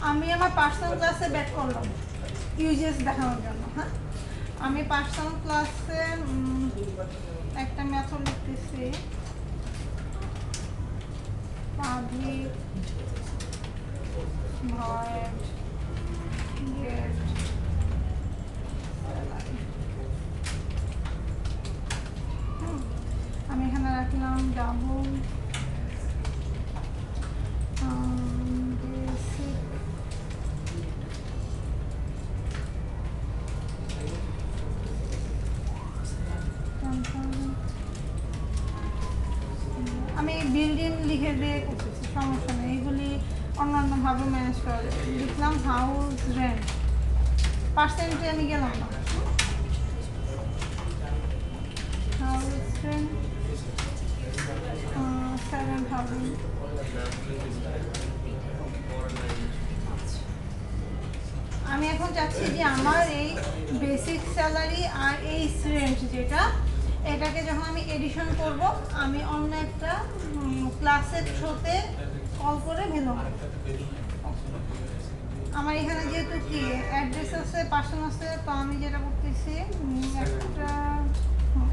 আমি আমার পার্সোনাল ক্লাসে ব্যাক করলাম ইউজেস দেখানোর জন্য। হ্যাঁ, আমি পার্সোনাল ক্লাসে একটা মেথড লিখতেছি, পাবলিক ভয়েড গেট আমি এখানে রাখলাম ডাবল বেসিক আমি বিল্ডিং লিখে দিয়ে করতেছি, সমস্যা নেই, এগুলি অন্যান্যভাবে ম্যানেজ করা যাবে। লিখলাম হাউস রেন্ট, পার্সেন্টে আমি গেলাম না, হাউস রেন্ট 7,000। আমি এখন চাচ্ছি যে আমার এই বেসিক স্যালারি আর এই রেন্ট যেটা, এটাকে যখন আমি এডিশন করব আমি অন্য একটা ক্লাসের থ্রুতে কল করে ভ্যালু করব। আমার এখানে যেহেতু কি অ্যাড্রেস আছে, পার্সন আছে, তো আমি যেটা করতেছি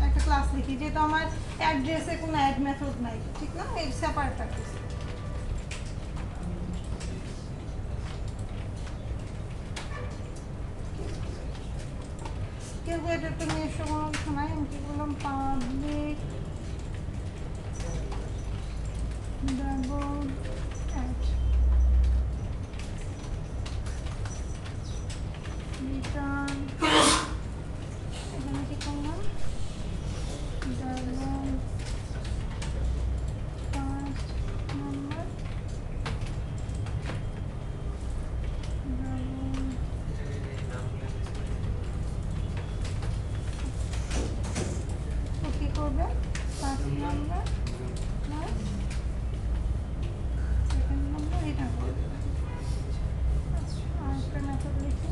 একটা ক্লাস লিখি, যেহেতু আমার অ্যাড্রেসে কোনো অ্যাড মেথড নাই, ঠিক না, এই সেপারেট রাখতেছি। ক্যালকুলেটরটা নিয়ে এসে কোনো কিছু নাই, আমি কি বললাম পাবলিক ডাবল অ্যাড রিটার্ন, এখানে কি করলাম ডাবল ফার্স্ট নাম্বার কি করবে first number plus second number, এটা করবে। আচ্ছা, আরেকটা মেথড লিখি,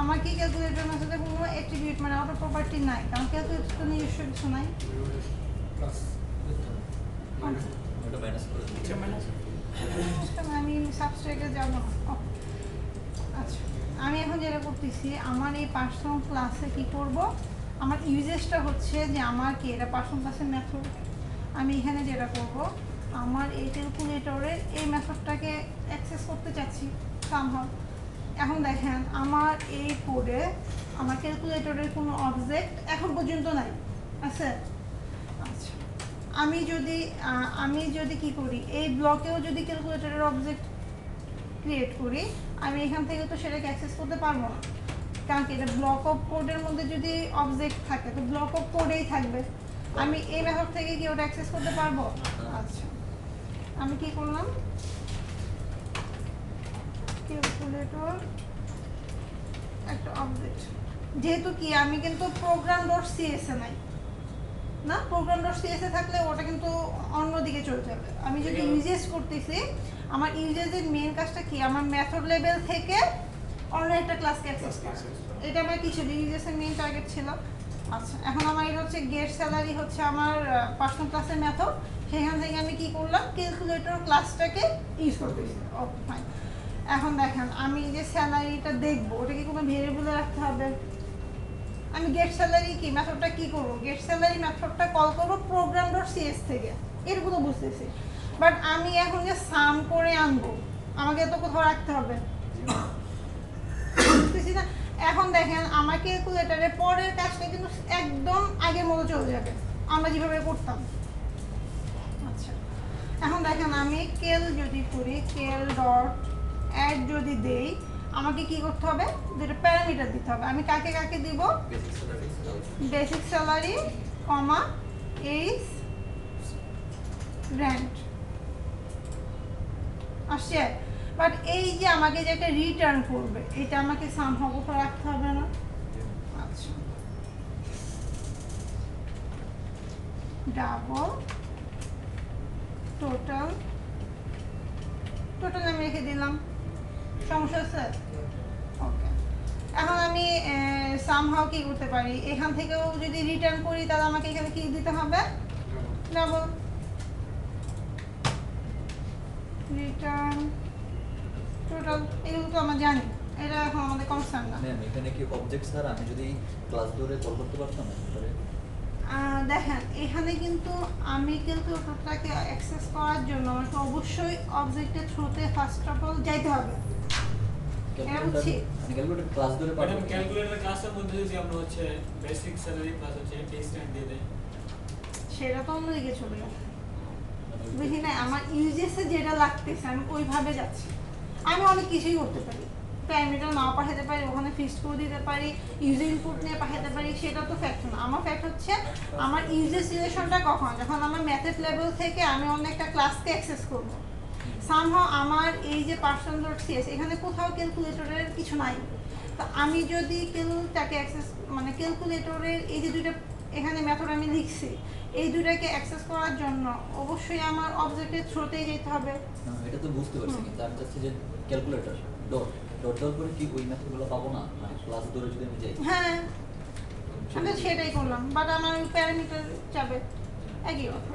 আমার কি ক্যালকুলেটর মেথডে কোনো অ্যাট্রিবিউট মানে অটো প্রপার্টি নাই, কারণ ক্যালকুলেটর তো নিজস্ব কিছু নাই। আমি সাবস্ট্রেটে যাব না। আচ্ছা, আমি এখন যেটা করতেছি, আমার এই পার্সোনাল ক্লাসে কি করব, আমার ইউজেসটা হচ্ছে যে আমার কি এটা পার্সোনাল ক্লাসের মেথড, আমি এখানে যেটা করব আমার এই ক্যালকুলেটরের এই মেথডটাকে অ্যাক্সেস করতে চাচ্ছি সামহাউ। এখন দেখেন আমার এই কোডে আমার ক্যালকুলেটরের কোনো অবজেক্ট এখন পর্যন্ত নাই আছে। আচ্ছা, আমি যদি কি করি, এই ব্লকেও যদি ক্যালকুলেটরের অবজেক্ট ক্রিয়েট করি, আমি এখান থেকে তো সেটাকে অ্যাক্সেস করতে পারবো না, কারণ কি এটা ব্লক অফ কোডের মধ্যে যদি অবজেক্ট থাকে তো ব্লক অফ কোডেই থাকবে, আমি এই মেথড থেকে কি ওটা অ্যাক্সেস করতে পারবো? আচ্ছা, আমি কি করলাম ক্যালকুলেটর একটা অবজেক্ট, যেহেতু কি আমি কিন্তু প্রোগ্রাম ডট সিএস এ নাই না, প্রোগ্রাম ডট সিএস এ থাকলে ওটা কিন্তু অন্যদিকে চলে যাবে। আমি যদি ইউজেস করতেছি, আমার ইউজেসের মেইন কাজটা কি, আমার মেথড লেভেল থেকে অন্য একটা ক্লাসকে অ্যাক্সেস করা, এটা আমার কি ছিল ইউজেসের মেইন টার্গেট ছিল। আচ্ছা, এখন আমার এটা হচ্ছে গেট স্যালারি হচ্ছে আমার পার্সোনাল ক্লাসের মেথড, সেখান থেকে আমি কি করলাম ক্যালকুলেটর ক্লাসটাকে ইউজ করতেছি। ওকে ফাইন, এখন দেখেন আমি যে স্যালারিটা দেখবো ওটা কি কোনো ভেরিয়েবলে রাখতে হবে, আমি গেট স্যালারি কি মেথডটা কি করব, গেট স্যালারি মেথডটা কল করব প্রোগ্রাম ডট সিএস থেকে, এরকম তো বুঝতেছি, বাট আমি এখন যে সাম করে আনবো আমাকে তো কোথাও রাখতে হবে, বুঝতেছি না। এখন দেখেন আমার ক্যালকুলেটরে পরের কাজটা কিন্তু একদম আগের মতো চলে যাবে আমরা যেভাবে করতাম। আচ্ছা, এখন দেখেন আমি কেল যদি করি, কেল ডট অ্যাড যদি দেই, আমাকে কি করতে হবে, দুটো প্যারামিটার দিতে হবে। আমি কাকে কাকে দিব, বেসিক স্যালারি কমা এইজ রেন্ট আসছে, বাট এই যে আমাকে যে একটা রিটার্ন করবে এটা আমাকে সামহাউ কোথাও রাখতে হবে না। আচ্ছা, ডাবল টোটাল, টোটাল আমি রেখে দিলাম, সমস্যা আছে? ওকে, এখন আমি সামহাও কি করতে পারি, এখান থেকেও যদি রিটার্ন করি তাহলে আমাকে এখানে কি দিতে হবে, ডাবল রিটার্ন টোটাল, এগুলো তো আমরা জানি, এটা এখন আমাদের কনসার্ন না। এখানে কি অবজেক্ট ছাড়া আমি যদি ক্লাস ধরে কল করতে পারতাম না ভিতরে? দেখেন এখানে কিন্তু আমি কিন্তু ওটাকে অ্যাক্সেস করার জন্য আমাকে অবশ্যই অবজেক্টের থ্রুতে ফার্স্ট অফ অল যাইতে হবে। ক্যালকুলেটর ক্লাস ধরে পারবো? ম্যাডাম ক্যালকুলেটর ক্লাসের মধ্যে যদি আমরা হচ্ছে বেসিক স্যালারি প্লাস হচ্ছে টেক্সট দিয়ে দেই, সেটা তো অন্যদিকে চলে যাবে, বুঝি না? আমার ইউজেসে যেটা লাগতেছে আমি ওইভাবে যাচ্ছি। আমি অনেক কিছুই করতে পারি, প্যারামিটার নাও পাঠাতে পারি, ওখানে ফিক্সড করে দিতে পারি, ইউজার ইনপুট নিয়ে পাঠাতে পারি, সেটা তো ফ্যাক্ট না। আমার ফ্যাক্ট হচ্ছে আমার ইউজেস রিলেশনটা কখন, যখন আমার মেথড লেভেল থেকে আমি অন্য একটা ক্লাসকে অ্যাক্সেস করবো। সামহাও আমার এই যে person.cs এখানে কোথাও ক্যালকুলেটরের কিছু নাই, তো আমি যদি ক্যালটাকে অ্যাক্সেস মানে ক্যালকুলেটরের এই যে দুইটা এখানে মেথড আমি লিখছি, এই দুটাকে অ্যাক্সেস করার জন্য অবশ্যই আমার অবজেক্টের থ্রুতেই যেতে হবে। এটা তো বুঝতে পারছি, কিন্তু আমি চাচ্ছি যে ক্যালকুলেটর ডট ডট ডট করে কি ওই মেথডগুলো পাবো না, মানে ক্লাস ধরে যদি আমি যাই? হ্যাঁ আমি সেটাই করলাম, বাট আমার ওই প্যারামিটার যাবে একই কথা।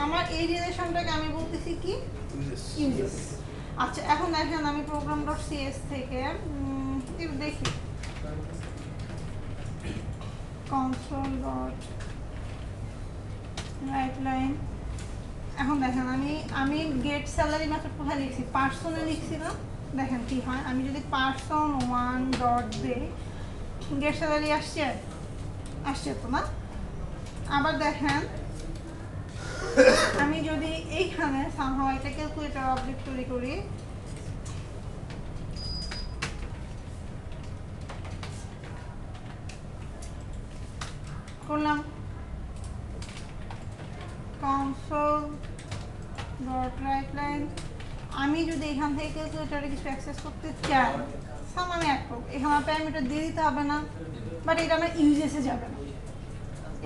আমার এই রিলেশনটাকে আমি বলতেছি কি ইউজেস। আচ্ছা এখন দেখেন আমি program.cs থেকে একটু দেখি console.writeline। এখন দেখেন আমি গেট স্যালারি মেথড কোথায় লিখছি, পার্সনে লিখছি না? দেখেন কি হয়, আমি যদি person1 ডট দেই গেট স্যালারি আসছে তো না? আবার দেখেন আমি যদি এইখানে সামহাও একটা ক্যালকুলেটর অবজেক্ট তৈরি করি, করলাম console.writeline। আমি যদি এখান থেকে ক্যালকুলেটরে কিছু অ্যাক্সেস করতে চাই, সাম আমি এক করব, এখানে আমার প্যারামিটার দিয়ে দিতে হবে না, বাট এটা আমার ইউজেসে যাবে না,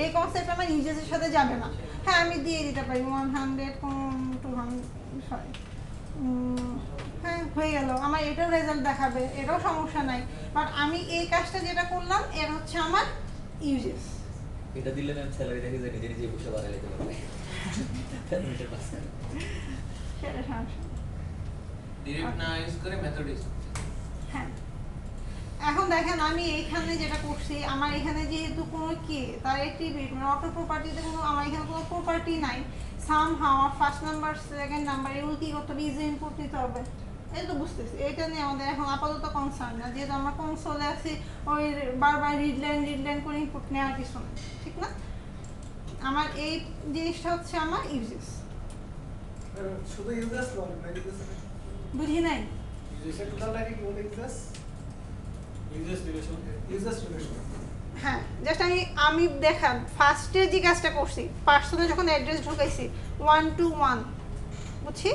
এই কনসেপ্ট আমার ইউজেসের সাথে যাবে না। হ্যাঁ আমি দিয়ে দিতে পারি 100 200 সরি, হ্যাঁ হয়ে গেল, আমার এটাও রেজাল্ট দেখাবে, এটাও সমস্যা নাই, বাট আমি এই কাজটা যেটা করলাম এর হচ্ছে আমার ইউজেস। এটা দিলে আমি স্যালারি দেখে যে নিজে নিজে বসে বাড়াই দিতে পারবো। সেটা সমস্যা ডিরেক্ট না ইউজ করে মেথড ইউজ। হ্যাঁ এখন দেখেন আমি এইখানে যেটা করছি, আমার এখানে যেহেতু কোনো কি তার অ্যাট্রিবিউট মানে অটো প্রপার্টিতে কোনো আমার এখানে কোনো প্রপার্টি নাই, সামহাও আমার ফার্স্ট নাম্বার সেকেন্ড নাম্বার এগুলো কি করতে হবে, ইউজার ইনপুট দিতে হবে। এই তো বুঝতেছি, এটা নিয়ে আমাদের এখন আপাতত কনসার্ন না, যেহেতু আমরা কনসোলে আছি ওই বারবার রিড লাইন করে ইনপুট নেওয়ার কিছু না, ঠিক না? আমার এই জিনিসটা হচ্ছে আমার ইউজেস। শুধু ইউজার্স বলে না, বুঝি নাই? ইউজার টোটালটাকে কি বলে? Users relation. Users relation. হ্যাঁ জাস্ট আমি দেখান ফার্স্টে যে কাজটা করছি, পার্সনে যখন অ্যাড্রেস ঢুকাইছি 1 to 1 বুঝছি,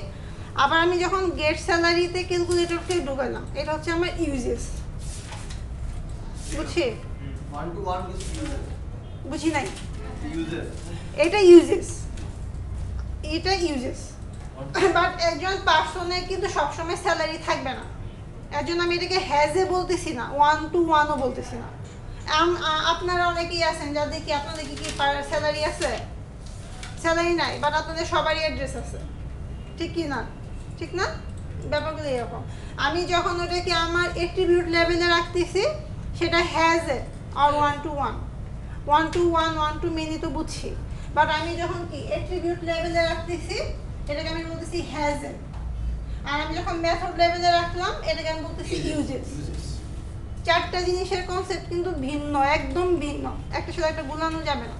আবার আমি যখন গেট স্যালারিতে ক্যালকুলেটরকে ঢুকাইলাম, এটা হচ্ছে আমার ইউজেস, বুঝছি? 1 to 1 is বুঝি নাই? user. এটা ইউজেস, এটা ইউজেস, বাট একজন পার্সনে কিন্তু সবসময় স্যালারি থাকবে না, এর জন্য আমি এটাকে হ্যাজে বলতেছি না, 1 to 1ও বলতেছি না। আপনারা অনেকেই আছেন যাদের কি আপনাদের কি স্যালারি আছে? স্যালারি নাই, বাট আপনাদের সবারই অ্যাড্রেস আছে, ঠিক কি না? ঠিক না? ব্যাপারগুলো এরকম। আমি যখন ওটাকে আমার অ্যাট্রিবিউট লেভেলে রাখতেছি সেটা হ্যাজে আর 1 to 1 1 to 1 1 to many তো বুঝছি, বাট আমি যখন কি অ্যাট্রিবিউট লেভেলে রাখতেছি এটাকে আমি বলতেছি হ্যাজে, আর আমি যখন মেথড লেভেলে রাখলাম এটাকে আমি বলতেছি ইউজেস। চারটা জিনিসের কনসেপ্ট কিন্তু ভিন্ন, একদম ভিন্ন, একটা সাথে একটা গুলানো যাবে না।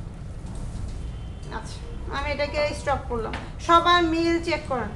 আচ্ছা আমি এটাকে স্টপ করলাম, সবার মেইল চেক করেন।